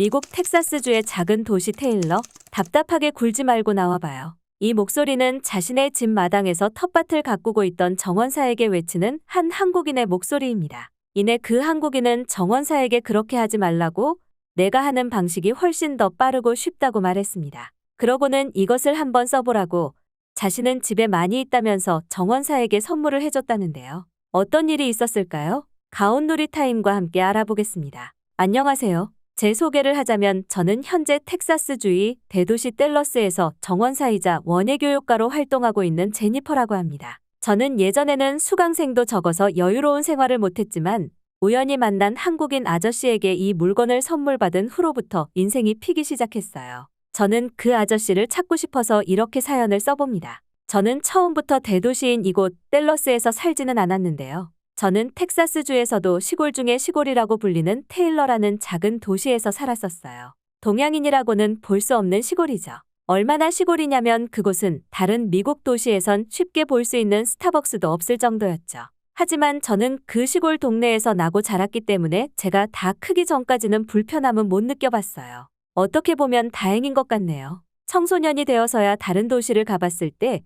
미국 텍사스주의 작은 도시 테일러, 답답하게 굴지 말고 나와봐요. 이 목소리는 자신의 집 마당에서 텃밭을 가꾸고 있던 정원사에게 외치는 한 한국인의 목소리입니다. 이내 그 한국인은 정원사에게 그렇게 하지 말라고, 내가 하는 방식이 훨씬 더 빠르고 쉽다고 말했습니다. 그러고는 이것을 한번 써보라고, 자신은 집에 많이 있다면서 정원사에게 선물을 해줬다는데요. 어떤 일이 있었을까요? 가온누리 타임과 함께 알아보겠습니다. 안녕하세요. 제 소개를 하자면 저는 현재 텍사스주의 대도시 댈러스에서 정원사이자 원예교육가로 활동하고 있는 제니퍼라고 합니다. 저는 예전에는 수강생도 적어서 여유로운 생활을 못했지만 우연히 만난 한국인 아저씨에게 이 물건을 선물 받은 후로부터 인생이 피기 시작했어요. 저는 그 아저씨를 찾고 싶어서 이렇게 사연을 써봅니다. 저는 처음부터 대도시인 이곳 댈러스에서 살지는 않았는데요. 저는 텍사스주에서도 시골 중의 시골이라고 불리는 테일러라는 작은 도시에서 살았었어요. 동양인이라고는 볼 수 없는 시골이죠. 얼마나 시골이냐면 그곳은 다른 미국 도시에선 쉽게 볼 수 있는 스타벅스도 없을 정도였죠. 하지만 저는 그 시골 동네에서 나고 자랐기 때문에 제가 다 크기 전까지는 불편함은 못 느껴봤어요. 어떻게 보면 다행인 것 같네요. 청소년이 되어서야 다른 도시를 가봤을 때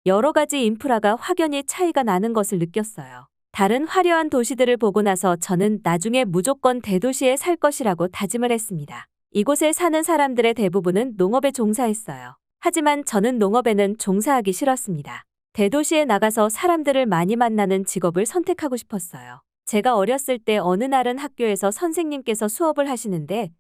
여러 가지 인프라가 확연히 차이가 나는 것을 느꼈어요. 다른 화려한 도시들을 보고 나서 저는 나중에 무조건 대도시에 살 것이라고 다짐을 했습니다. 이곳에 사는 사람들의 대부분은 농업에 종사했어요. 하지만 저는 농업에는 종사하기 싫었습니다. 대도시에 나가서 사람들을 많이 만나는 직업을 선택하고 싶었어요. 제가 어렸을 때 어느 날은 학교에서 선생님께서 수업을 하시는데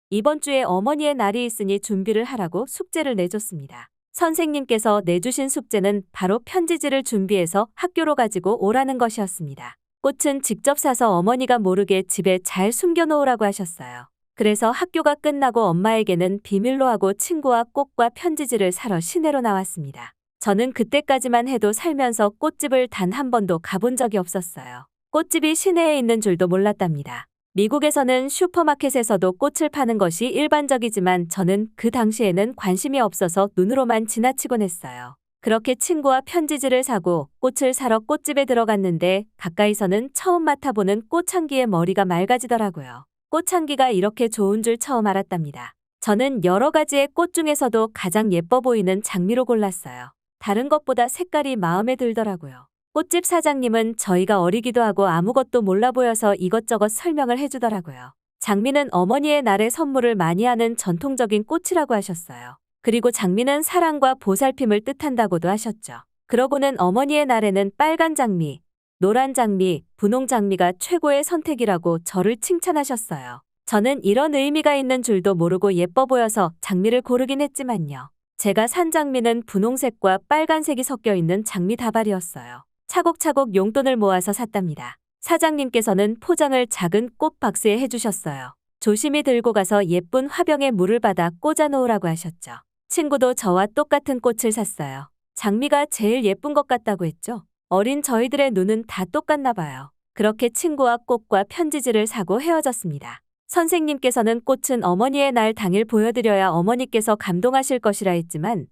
이번 주에 어머니의 날이 있으니 준비를 하라고 숙제를 내줬습니다. 선생님께서 내주신 숙제는 바로 편지지를 준비해서 학교로 가지고 오라는 것이었습니다. 꽃은 직접 사서 어머니가 모르게 집에 잘 숨겨놓으라고 하셨어요. 그래서 학교가 끝나고 엄마에게는 비밀로 하고 친구와 꽃과 편지지를 사러 시내로 나왔습니다. 저는 그때까지만 해도 살면서 꽃집을 단 한 번도 가본 적이 없었어요. 꽃집이 시내에 있는 줄도 몰랐답니다. 미국에서는 슈퍼마켓에서도 꽃을 파는 것이 일반적이지만 저는 그 당시에는 관심이 없어서 눈으로만 지나치곤 했어요. 그렇게 친구와 편지지를 사고 꽃을 사러 꽃집에 들어갔는데 가까이서는 처음 맡아보는 꽃향기에 머리가 맑아지더라고요. 꽃향기가 이렇게 좋은 줄 처음 알았답니다. 저는 여러 가지의 꽃 중에서도 가장 예뻐 보이는 장미로 골랐어요. 다른 것보다 색깔이 마음에 들더라고요. 꽃집 사장님은 저희가 어리기도 하고 아무것도 몰라 보여서 이것저것 설명을 해주더라고요. 장미는 어머니의 날에 선물을 많이 하는 전통적인 꽃이라고 하셨어요. 그리고 장미는 사랑과 보살핌을 뜻한다고도 하셨죠. 그러고는 어머니의 날에는 빨간 장미, 노란 장미, 분홍 장미가 최고의 선택이라고 저를 칭찬하셨어요. 저는 이런 의미가 있는 줄도 모르고 예뻐 보여서 장미를 고르긴 했지만요. 제가 산 장미는 분홍색과 빨간색이 섞여 있는 장미 다발이었어요. 차곡차곡 용돈을 모아서 샀답니다. 사장님께서는 포장을 작은 꽃 박스에 해주셨어요. 조심히 들고 가서 예쁜 화병에 물을 받아 꽂아 놓으라고 하셨죠. 친구도 저와 똑같은 꽃을 샀어요. 장미가 제일 예쁜 것 같다고 했죠. 어린 저희들의 눈은 다 똑같나 봐요. 그렇게 친구와 꽃과 편지지를 사고 헤어졌습니다. 선생님께서는 꽃은 어머니의 날 당일 보여드려야 어머니께서 감동하실 것이라 했지만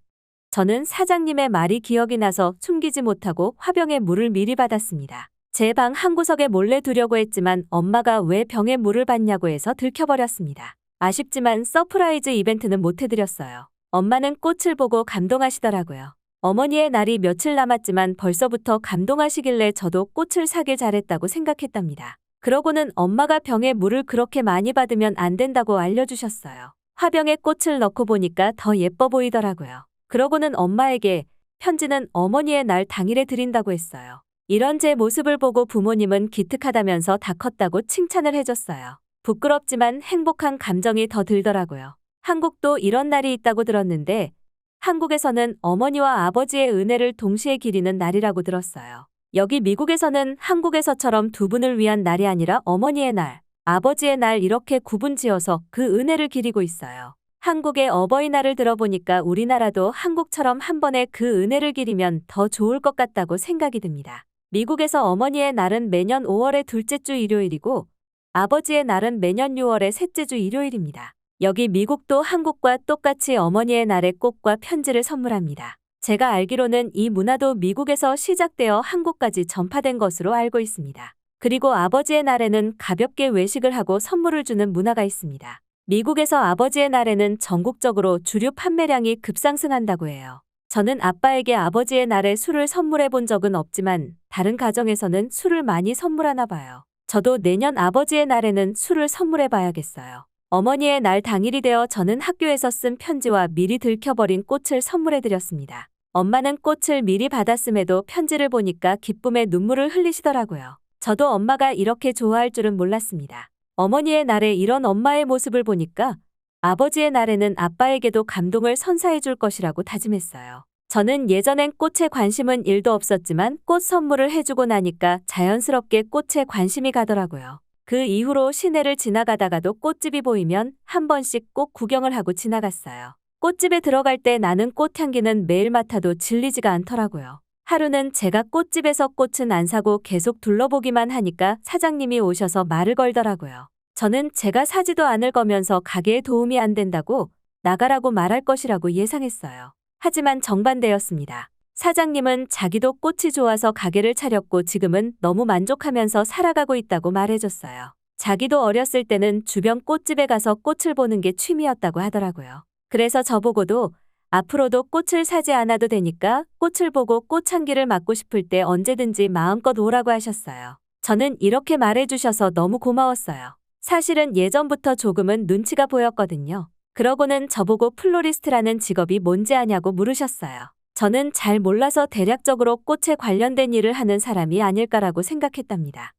저는 사장님의 말이 기억이 나서 숨기지 못하고 화병에 물을 미리 받았습니다. 제 방 한 구석에 몰래 두려고 했지만 엄마가 왜 병에 물을 받냐고 해서 들켜버렸습니다. 아쉽지만 서프라이즈 이벤트는 못 해드렸어요. 엄마는 꽃을 보고 감동하시더라고요. 어머니의 날이 며칠 남았지만 벌써부터 감동하시길래 저도 꽃을 사길 잘했다고 생각했답니다. 그러고는 엄마가 병에 물을 그렇게 많이 받으면 안 된다고 알려주셨어요. 화병에 꽃을 넣고 보니까 더 예뻐 보이더라고요. 그러고는 엄마에게 편지는 어머니의 날 당일에 드린다고 했어요. 이런 제 모습을 보고 부모님은 기특하다면서 다 컸다고 칭찬을 해줬어요. 부끄럽지만 행복한 감정이 더 들더라고요. 한국도 이런 날이 있다고 들었는데 한국에서는 어머니와 아버지의 은혜를 동시에 기리는 날이라고 들었어요. 여기 미국에서는 한국에서처럼 두 분을 위한 날이 아니라 어머니의 날, 아버지의 날 이렇게 구분지어서 그 은혜를 기리고 있어요. 한국의 어버이날을 들어보니까 우리나라도 한국처럼 한 번에 그 은혜를 기리면 더 좋을 것 같다고 생각이 듭니다. 미국에서 어머니의 날은 매년 5월의 둘째 주 일요일이고 아버지의 날은 매년 6월의 셋째 주 일요일입니다. 여기 미국도 한국과 똑같이 어머니의 날에 꽃과 편지를 선물합니다. 제가 알기로는 이 문화도 미국에서 시작되어 한국까지 전파된 것으로 알고 있습니다. 그리고 아버지의 날에는 가볍게 외식을 하고 선물을 주는 문화가 있습니다. 미국에서 아버지의 날에는 전국적으로 주류 판매량이 급상승한다고 해요. 저는 아빠에게 아버지의 날에 술을 선물해 본 적은 없지만 다른 가정에서는 술을 많이 선물하나 봐요. 저도 내년 아버지의 날에는 술을 선물해 봐야겠어요. 어머니의 날 당일이 되어 저는 학교에서 쓴 편지와 미리 들켜버린 꽃을 선물해 드렸습니다. 엄마는 꽃을 미리 받았음에도 편지를 보니까 기쁨의 눈물을 흘리시더라고요. 저도 엄마가 이렇게 좋아할 줄은 몰랐습니다. 어머니의 날에 이런 엄마의 모습을 보니까 아버지의 날에는 아빠에게도 감동을 선사해 줄 것이라고 다짐했어요. 저는 예전엔 꽃에 관심은 1도 없었지만 꽃 선물을 해주고 나니까 자연스럽게 꽃에 관심이 가더라고요. 그 이후로 시내를 지나가다가도 꽃집이 보이면 한 번씩 꼭 구경을 하고 지나갔어요. 꽃집에 들어갈 때 나는 꽃향기는 매일 맡아도 질리지가 않더라고요. 하루는 제가 꽃집에서 꽃은 안 사고 계속 둘러보기만 하니까 사장님이 오셔서 말을 걸더라고요. 저는 제가 사지도 않을 거면서 가게에 도움이 안 된다고 나가라고 말할 것이라고 예상했어요. 하지만 정반대였습니다. 사장님은 자기도 꽃이 좋아서 가게를 차렸고 지금은 너무 만족하면서 살아가고 있다고 말해줬어요. 자기도 어렸을 때는 주변 꽃집에 가서 꽃을 보는 게 취미였다고 하더라고요. 그래서 저보고도 앞으로도 꽃을 사지 않아도 되니까 꽃을 보고 꽃향기를 맡고 싶을 때 언제든지 마음껏 오라고 하셨어요. 저는 이렇게 말해주셔서 너무 고마웠어요. 사실은 예전부터 조금은 눈치가 보였거든요. 그러고는 저보고 플로리스트라는 직업이 뭔지 아냐고 물으셨어요. 저는 잘 몰라서 대략적으로 꽃에 관련된 일을 하는 사람이 아닐까라고 생각했답니다.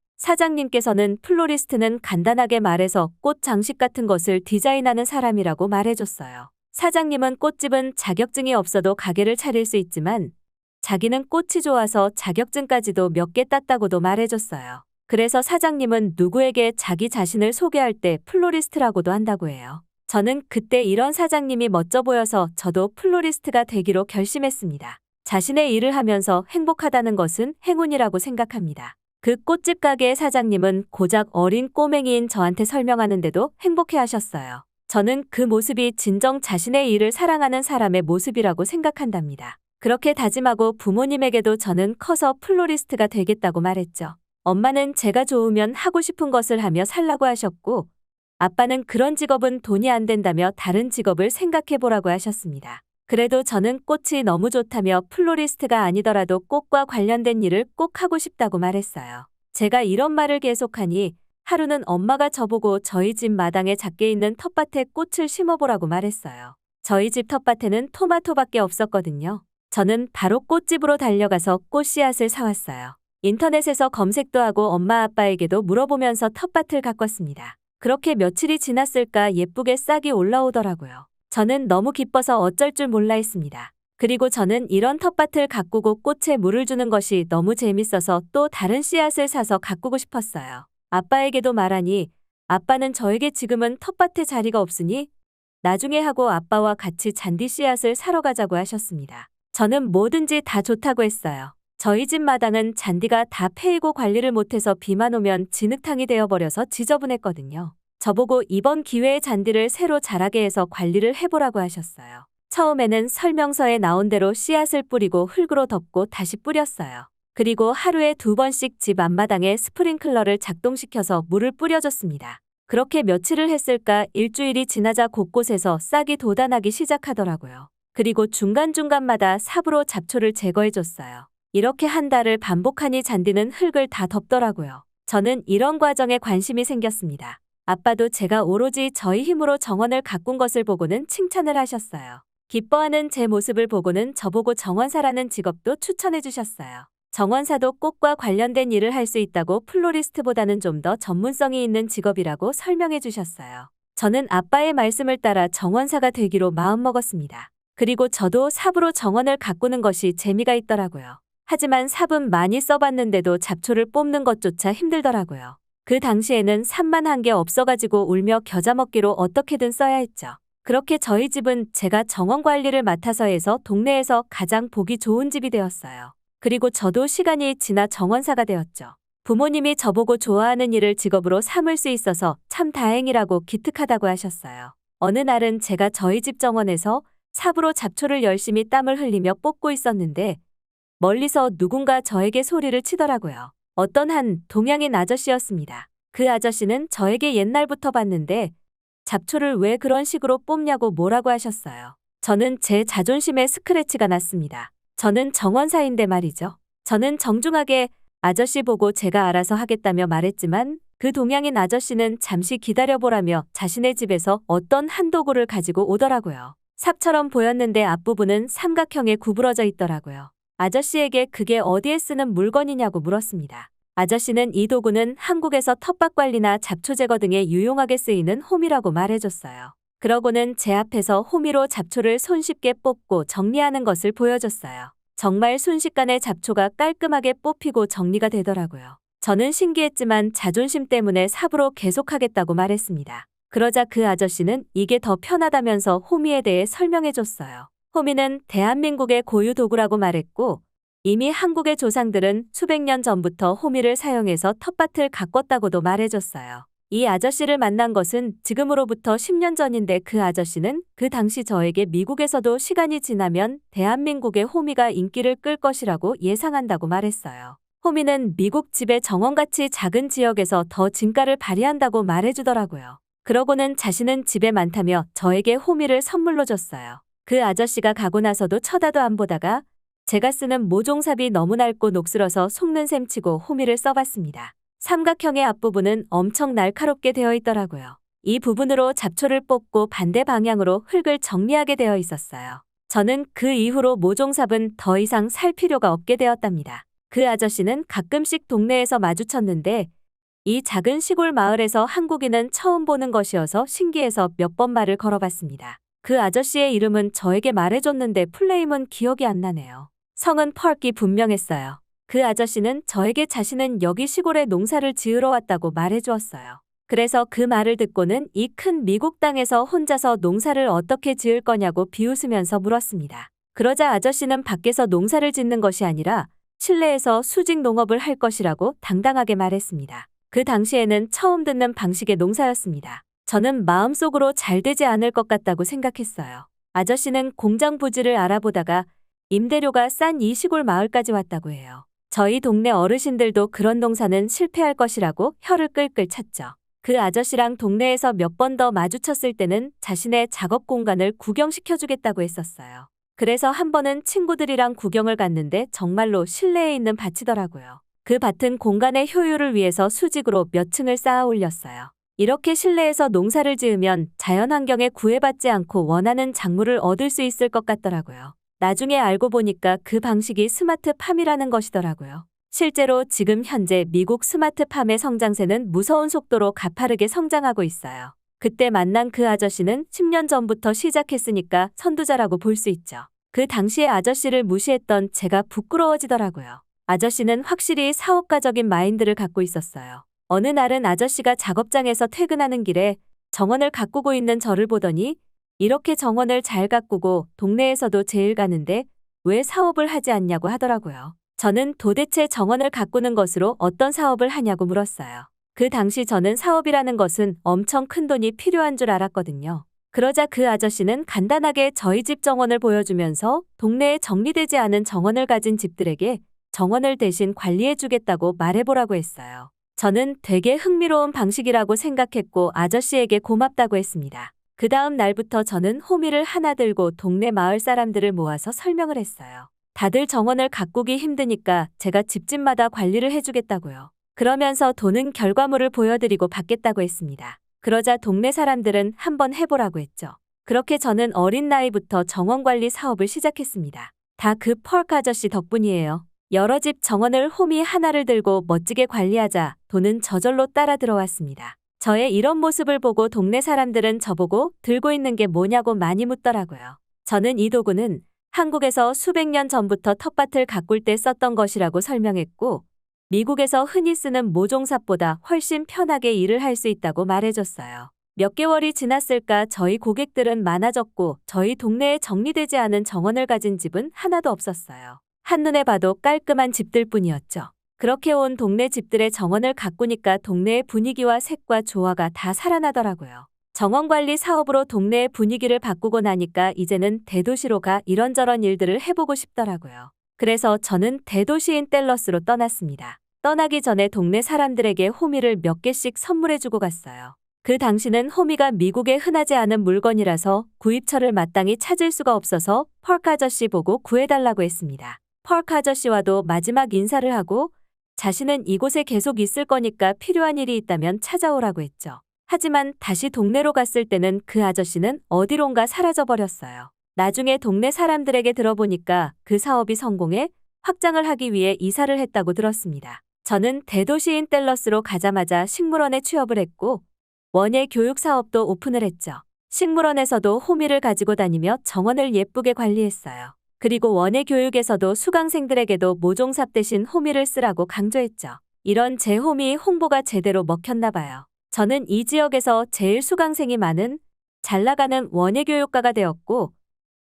사장님께서는 플로리스트는 간단하게 말해서 꽃 장식 같은 것을 디자인하는 사람이라고 말해줬어요. 사장님은 꽃집은 자격증이 없어도 가게를 차릴 수 있지만 자기는 꽃이 좋아서 자격증까지도 몇 개 땄다고도 말해줬어요. 그래서 사장님은 누구에게 자기 자신을 소개할 때 플로리스트라고도 한다고 해요. 저는 그때 이런 사장님이 멋져 보여서 저도 플로리스트가 되기로 결심했습니다. 자신의 일을 하면서 행복하다는 것은 행운이라고 생각합니다. 그 꽃집 가게의 사장님은 고작 어린 꼬맹이인 저한테 설명하는데도 행복해하셨어요. 저는 그 모습이 진정 자신의 일을 사랑하는 사람의 모습이라고 생각한답니다. 그렇게 다짐하고 부모님에게도 저는 커서 플로리스트가 되겠다고 말했죠. 엄마는 제가 좋으면 하고 싶은 것을 하며 살라고 하셨고 아빠는 그런 직업은 돈이 안 된다며 다른 직업을 생각해보라고 하셨습니다. 그래도 저는 꽃이 너무 좋다며 플로리스트가 아니더라도 꽃과 관련된 일을 꼭 하고 싶다고 말했어요. 제가 이런 말을 계속하니 하루는 엄마가 저보고 저희 집 마당에 작게 있는 텃밭에 꽃을 심어보라고 말했어요. 저희 집 텃밭에는 토마토밖에 없었거든요. 저는 바로 꽃집으로 달려가서 꽃 씨앗을 사왔어요. 인터넷에서 검색도 하고 엄마 아빠에게도 물어보면서 텃밭을 가꿨습니다. 그렇게 며칠이 지났을까 예쁘게 싹이 올라오더라고요. 저는 너무 기뻐서 어쩔 줄 몰라 했습니다. 그리고 저는 이런 텃밭을 가꾸고 꽃에 물을 주는 것이 너무 재밌어서 또 다른 씨앗을 사서 가꾸고 싶었어요. 아빠에게도 말하니 아빠는 저에게 지금은 텃밭에 자리가 없으니 나중에 하고 아빠와 같이 잔디 씨앗을 사러 가자고 하셨습니다. 저는 뭐든지 다 좋다고 했어요. 저희 집 마당은 잔디가 다 패이고 관리를 못해서 비만 오면 진흙탕이 되어버려서 지저분했거든요. 저보고 이번 기회에 잔디를 새로 자라게 해서 관리를 해보라고 하셨어요. 처음에는 설명서에 나온 대로 씨앗을 뿌리고 흙으로 덮고 다시 뿌렸어요. 그리고 하루에 2번씩 집 앞마당에 스프링클러를 작동시켜서 물을 뿌려줬습니다. 그렇게 며칠을 했을까 일주일이 지나자 곳곳에서 싹이 돋아나기 시작하더라고요. 그리고 중간중간마다 삽으로 잡초를 제거해줬어요. 이렇게 한 달을 반복하니 잔디는 흙을 다 덮더라고요. 저는 이런 과정에 관심이 생겼습니다. 아빠도 제가 오로지 저희 힘으로 정원을 가꾼 것을 보고는 칭찬을 하셨어요. 기뻐하는 제 모습을 보고는 저보고 정원사라는 직업도 추천해 주셨어요. 정원사도 꽃과 관련된 일을 할 수 있다고 플로리스트보다는 좀 더 전문성이 있는 직업이라고 설명해 주셨어요. 저는 아빠의 말씀을 따라 정원사가 되기로 마음먹었습니다. 그리고 저도 삽으로 정원을 가꾸는 것이 재미가 있더라고요. 하지만 삽은 많이 써봤는데도 잡초를 뽑는 것조차 힘들더라고요. 그 당시에는 삽만 한 개 없어가지고 울며 겨자 먹기로 어떻게든 써야 했죠. 그렇게 저희 집은 제가 정원 관리를 맡아서 해서 동네에서 가장 보기 좋은 집이 되었어요. 그리고 저도 시간이 지나 정원사가 되었죠. 부모님이 저보고 좋아하는 일을 직업으로 삼을 수 있어서 참 다행이라고 기특하다고 하셨어요. 어느 날은 제가 저희 집 정원에서 삽으로 잡초를 열심히 땀을 흘리며 뽑고 있었는데 멀리서 누군가 저에게 소리를 치더라고요. 어떤 한 동양인 아저씨였습니다. 그 아저씨는 저에게 옛날부터 봤는데 잡초를 왜 그런 식으로 뽑냐고 뭐라고 하셨어요. 저는 제 자존심에 스크래치가 났습니다. 저는 정원사인데 말이죠. 저는 정중하게 아저씨 보고 제가 알아서 하겠다며 말했지만 그 동양인 아저씨는 잠시 기다려보라며 자신의 집에서 어떤 한 도구를 가지고 오더라고요. 삽처럼 보였는데 앞부분은 삼각형에 구부러져 있더라고요. 아저씨에게 그게 어디에 쓰는 물건이냐고 물었습니다. 아저씨는 이 도구는 한국에서 텃밭 관리나 잡초 제거 등에 유용하게 쓰이는 호미라고 말해줬어요. 그러고는 제 앞에서 호미로 잡초를 손쉽게 뽑고 정리하는 것을 보여줬어요. 정말 순식간에 잡초가 깔끔하게 뽑히고 정리가 되더라고요. 저는 신기했지만 자존심 때문에 삽으로 계속하겠다고 말했습니다. 그러자 그 아저씨는 이게 더 편하다면서 호미에 대해 설명해줬어요. 호미는 대한민국의 고유 도구라고 말했고 이미 한국의 조상들은 수백 년 전부터 호미를 사용해서 텃밭을 가꿨다고도 말해줬어요. 이 아저씨를 만난 것은 지금으로부터 10년 전인데 그 아저씨는 그 당시 저에게 미국에서도 시간이 지나면 대한민국의 호미가 인기를 끌 것이라고 예상한다고 말했어요. 호미는 미국 집의 정원같이 작은 지역에서 더 진가를 발휘한다고 말해주더라고요. 그러고는 자신은 집에 많다며 저에게 호미를 선물로 줬어요. 그 아저씨가 가고 나서도 쳐다도 안 보다가 제가 쓰는 모종삽이 너무 낡고 녹슬어서 속는 셈 치고 호미를 써봤습니다. 삼각형의 앞부분은 엄청 날카롭게 되어 있더라고요. 이 부분으로 잡초를 뽑고 반대 방향으로 흙을 정리하게 되어 있었어요. 저는 그 이후로 모종삽은 더 이상 살 필요가 없게 되었답니다. 그 아저씨는 가끔씩 동네에서 마주쳤는데 이 작은 시골 마을에서 한국인은 처음 보는 것이어서 신기해서 몇 번 말을 걸어봤습니다. 그 아저씨의 이름은 저에게 말해줬는데 풀네임은 기억이 안 나네요. 성은 펄키 분명했어요. 그 아저씨는 저에게 자신은 여기 시골에 농사를 지으러 왔다고 말해주었어요. 그래서 그 말을 듣고는 이 큰 미국 땅에서 혼자서 농사를 어떻게 지을 거냐고 비웃으면서 물었습니다. 그러자 아저씨는 밖에서 농사를 짓는 것이 아니라 실내에서 수직 농업을 할 것이라고 당당하게 말했습니다. 그 당시에는 처음 듣는 방식의 농사였습니다. 저는 마음속으로 잘 되지 않을 것 같다고 생각했어요. 아저씨는 공장 부지를 알아보다가 임대료가 싼 이 시골 마을까지 왔다고 해요. 저희 동네 어르신들도 그런 농사는 실패할 것이라고 혀를 끌끌 찼죠. 그 아저씨랑 동네에서 몇 번 더 마주쳤을 때는 자신의 작업 공간을 구경시켜주겠다고 했었어요. 그래서 한 번은 친구들이랑 구경을 갔는데 정말로 실내에 있는 밭이더라고요. 그 밭은 공간의 효율을 위해서 수직으로 몇 층을 쌓아 올렸어요. 이렇게 실내에서 농사를 지으면 자연환경에 구애받지 않고 원하는 작물을 얻을 수 있을 것 같더라고요. 나중에 알고 보니까 그 방식이 스마트팜이라는 것이더라고요. 실제로 지금 현재 미국 스마트팜의 성장세는 무서운 속도로 가파르게 성장하고 있어요. 그때 만난 그 아저씨는 10년 전부터 시작했으니까 선두자라고 볼 수 있죠. 그 당시에 아저씨를 무시했던 제가 부끄러워지더라고요. 아저씨는 확실히 사업가적인 마인드를 갖고 있었어요. 어느 날은 아저씨가 작업장에서 퇴근하는 길에 정원을 가꾸고 있는 저를 보더니 이렇게 정원을 잘 가꾸고 동네에서도 제일 가는데 왜 사업을 하지 않냐고 하더라고요. 저는 도대체 정원을 가꾸는 것으로 어떤 사업을 하냐고 물었어요. 그 당시 저는 사업이라는 것은 엄청 큰 돈이 필요한 줄 알았거든요. 그러자 그 아저씨는 간단하게 저희 집 정원을 보여주면서 동네에 정리되지 않은 정원을 가진 집들에게 정원을 대신 관리해주겠다고 말해보라고 했어요. 저는 되게 흥미로운 방식이라고 생각했고 아저씨에게 고맙다고 했습니다. 그 다음 날부터 저는 호미를 하나 들고 동네 마을 사람들을 모아서 설명을 했어요. 다들 정원을 가꾸기 힘드니까 제가 집집마다 관리를 해주겠다고요. 그러면서 도는 결과물을 보여드리고 받겠다고 했습니다. 그러자 동네 사람들은 한번 해보라고 했죠. 그렇게 저는 어린 나이부터 정원 관리 사업을 시작했습니다. 다 그 펄크 아저씨 덕분이에요. 여러 집 정원을 호미 하나를 들고 멋지게 관리하자 돈은 저절로 따라 들어왔습니다. 저의 이런 모습을 보고 동네 사람들은 저보고 들고 있는 게 뭐냐고 많이 묻더라고요. 저는 이 도구는 한국에서 수백 년 전부터 텃밭을 가꿀 때 썼던 것이라고 설명했고 미국에서 흔히 쓰는 모종삽보다 훨씬 편하게 일을 할 수 있다고 말해줬어요. 몇 개월이 지났을까 저희 고객들은 많아졌고 저희 동네에 정리되지 않은 정원을 가진 집은 하나도 없었어요. 한눈에 봐도 깔끔한 집들 뿐이었죠. 그렇게 온 동네 집들의 정원을 가꾸니까 동네의 분위기와 색과 조화가 다 살아나더라고요. 정원관리 사업으로 동네의 분위기를 바꾸고 나니까 이제는 대도시로 가 이런저런 일들을 해보고 싶더라고요. 그래서 저는 대도시인 댈러스로 떠났습니다. 떠나기 전에 동네 사람들에게 호미를 몇 개씩 선물해주고 갔어요. 그 당시는 호미가 미국에 흔하지 않은 물건이라서 구입처를 마땅히 찾을 수가 없어서 펄크 아저씨 보고 구해달라고 했습니다. 펄크 아저씨와도 마지막 인사를 하고 자신은 이곳에 계속 있을 거니까 필요한 일이 있다면 찾아오라고 했죠. 하지만 다시 동네로 갔을 때는 그 아저씨는 어디론가 사라져버렸어요. 나중에 동네 사람들에게 들어보니까 그 사업이 성공해 확장을 하기 위해 이사를 했다고 들었습니다. 저는 대도시인 댈러스로 가자마자 식물원에 취업을 했고 원예 교육 사업도 오픈을 했죠. 식물원에서도 호미를 가지고 다니며 정원을 예쁘게 관리했어요. 그리고 원예 교육에서도 수강생들에게도 모종삽 대신 호미를 쓰라고 강조했죠. 이런 제 호미 홍보가 제대로 먹혔나 봐요. 저는 이 지역에서 제일 수강생이 많은 잘 나가는 원예 교육가가 되었고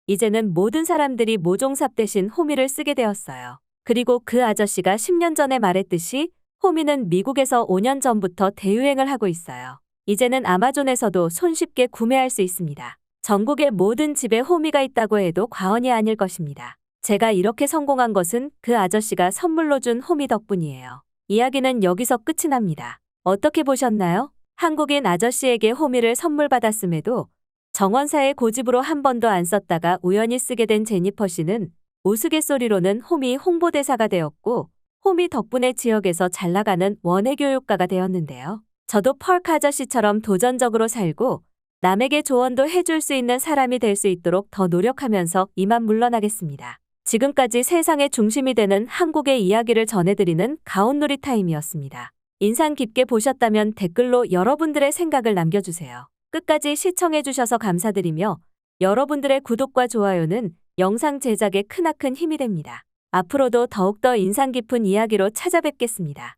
이제는 모든 사람들이 모종삽 대신 호미를 쓰게 되었어요. 그리고 그 아저씨가 10년 전에 말했듯이 호미는 미국에서 5년 전부터 대유행을 하고 있어요. 이제는 아마존에서도 손쉽게 구매할 수 있습니다. 전국의 모든 집에 호미가 있다고 해도 과언이 아닐 것입니다. 제가 이렇게 성공한 것은 그 아저씨가 선물로 준 호미 덕분이에요. 이야기는 여기서 끝이 납니다. 어떻게 보셨나요? 한국인 아저씨에게 호미를 선물 받았음에도 정원사의 고집으로 한 번도 안 썼다가 우연히 쓰게 된 제니퍼 씨는 우스갯소리로는 호미 홍보대사가 되었고 호미 덕분에 지역에서 잘 나가는 원예 교육가가 되었는데요. 저도 펄크 아저씨처럼 도전적으로 살고 남에게 조언도 해줄 수 있는 사람이 될 수 있도록 더 노력하면서 이만 물러나겠습니다. 지금까지 세상의 중심이 되는 한국의 이야기를 전해드리는 가온누리 타임이었습니다. 인상 깊게 보셨다면 댓글로 여러분들의 생각을 남겨주세요. 끝까지 시청해주셔서 감사드리며 여러분들의 구독과 좋아요는 영상 제작에 크나큰 힘이 됩니다. 앞으로도 더욱더 인상 깊은 이야기로 찾아뵙겠습니다.